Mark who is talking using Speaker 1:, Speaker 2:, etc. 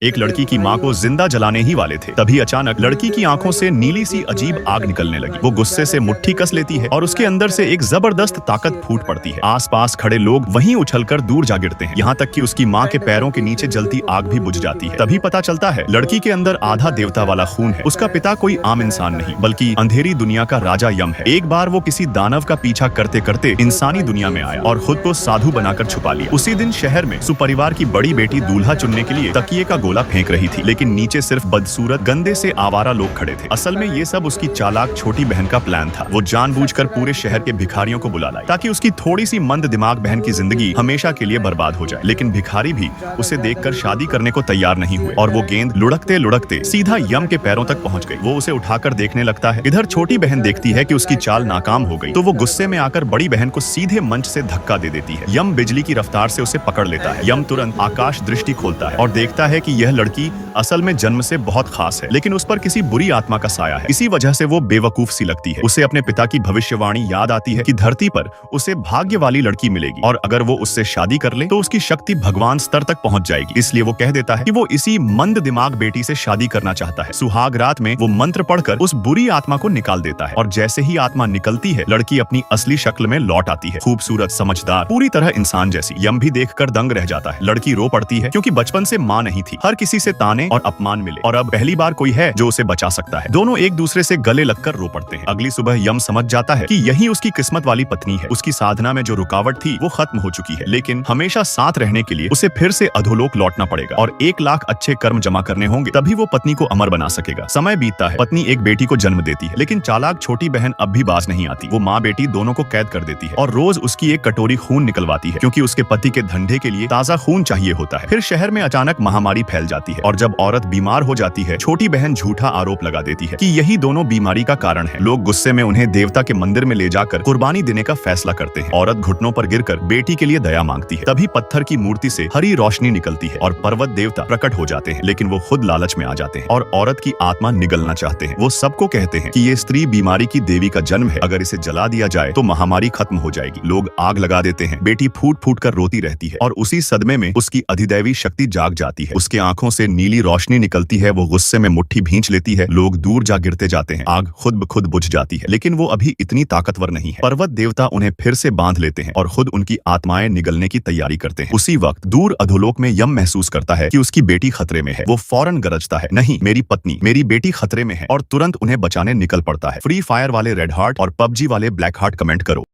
Speaker 1: एक लड़की की माँ को जिंदा जलाने ही वाले थे, तभी अचानक लड़की की आंखों से नीली सी अजीब आग निकलने लगी। वो गुस्से से मुट्ठी कस लेती है और उसके अंदर से एक जबरदस्त ताकत फूट पड़ती है। आसपास खड़े लोग वहीं उछलकर दूर जा गिरते हैं, यहाँ तक कि उसकी माँ के पैरों के नीचे जलती आग भी बुझ जाती है। तभी पता चलता है लड़की के अंदर आधा देवता वाला खून है। उसका पिता कोई आम इंसान नहीं बल्कि अंधेरी दुनिया का राजा यम है। एक बार वो किसी दानव का पीछा करते करते इंसानी दुनिया में आया और खुद को साधु बनाकर छुपा लिया। उसी दिन शहर में सुपरिवार की बड़ी बेटी दूल्हा चुनने के लिए तकिए का गोला फेंक रही थी, लेकिन नीचे सिर्फ बदसूरत गंदे से आवारा लोग खड़े थे। असल में ये सब उसकी चालाक छोटी बहन का प्लान था। वो जानबूझकर पूरे शहर के भिखारियों को बुला लाई ताकि उसकी थोड़ी सी मंद दिमाग बहन की जिंदगी हमेशा के लिए बर्बाद हो जाए। लेकिन भिखारी भी उसे देखकर शादी करने को तैयार नहीं हुए और वो गेंद लुढ़कते लुढ़कते सीधा यम के पैरों तक पहुंच गई। वो उसे उठाकर देखने लगता है। इधर छोटी बहन देखती है कि उसकी चाल नाकाम हो गई, तो वो गुस्से में आकर बड़ी बहन को सीधे मंच से धक्का दे देती है। यम बिजली की रफ्तार से उसे पकड़ लेता है। यम तुरंत आकाश दृष्टि खोलता है और देखता है कि यह लड़की असल में जन्म से बहुत खास है, लेकिन उस पर किसी बुरी आत्मा का साया है। इसी वजह से वो बेवकूफ सी लगती है। उसे अपने पिता की भविष्यवाणी याद आती है कि धरती पर उसे भाग्य वाली लड़की मिलेगी और अगर वो उससे शादी कर ले तो उसकी शक्ति भगवान स्तर तक पहुंच जाएगी। इसलिए वो कह देता है कि वो इसी मंद दिमाग बेटी से शादी करना चाहता है। सुहाग रात में वो मंत्र पढ़कर उस बुरी आत्मा को निकाल देता है और जैसे ही आत्मा निकलती है लड़की अपनी असली शक्ल में लौट आती है। खूबसूरत, समझदार, पूरी तरह इंसान जैसी। यम भी देखकर दंग रह जाता है। लड़की रो पड़ती है क्योंकि बचपन से माँ नहीं थी। हर किसी से ताने और अपमान मिले और अब पहली बार कोई है जो उसे बचा सकता है। दोनों एक दूसरे से गले लगकर रो पड़ते हैं। अगली सुबह यम समझ जाता है कि यही उसकी किस्मत वाली पत्नी है। उसकी साधना में जो रुकावट थी वो खत्म हो चुकी है, लेकिन हमेशा साथ रहने के लिए उसे फिर से अधोलोक लौटना पड़ेगा और 1 लाख अच्छे कर्म जमा करने होंगे, तभी वो पत्नी को अमर बना सकेगा। समय बीतता है। पत्नी एक बेटी को जन्म देती है, लेकिन चालाक छोटी बहन अब भी बाज नहीं आती। वो माँ बेटी दोनों को कैद कर देती है और रोज उसकी एक कटोरी खून निकलवाती है, क्योंकि उसके पति के धंधे के लिए ताजा खून चाहिए होता है। फिर शहर में अचानक महामारी फैल जाती है और जब औरत बीमार हो जाती है, छोटी बहन झूठा आरोप लगा देती है कि यही दोनों बीमारी का कारण है। लोग गुस्से में उन्हें देवता के मंदिर में ले जाकर कुर्बानी देने का फैसला करते हैं। औरत घुटनों पर गिरकर बेटी के लिए दया मांगती है। तभी पत्थर की मूर्ति से हरी रोशनी निकलती है और पर्वत देवता प्रकट हो जाते हैं, लेकिन वो खुद लालच में आ जाते हैं और औरत की आत्मा निगलना चाहते हैं। वो सबको कहते हैं कि ये स्त्री बीमारी की देवी का जन्म है, अगर इसे जला दिया जाए तो महामारी खत्म हो जाएगी। लोग आग लगा देते हैं। बेटी फूट फूट कर रोती रहती है और उसी सदमे में उसकी अधिदैवी शक्ति जाग जाती है। उसके आंखों से नीली रोशनी निकलती है। वो गुस्से में मुट्ठी भींच लेती है। लोग दूर जा गिरते जाते हैं। आग खुद ब खुद बुझ जाती है, लेकिन वो अभी इतनी ताकतवर नहीं है। पर्वत देवता उन्हें फिर से बांध लेते हैं और खुद उनकी आत्माएं निगलने की तैयारी करते हैं। उसी वक्त दूर अधोलोक में यम महसूस करता है कि उसकी बेटी खतरे में है। वो फौरन गरजता है, नहीं, मेरी पत्नी, मेरी बेटी खतरे में है, और तुरंत उन्हें बचाने निकल पड़ता है। फ्री फायर वाले रेड हार्ट और पबजी वाले ब्लैक हार्ट कमेंट करो।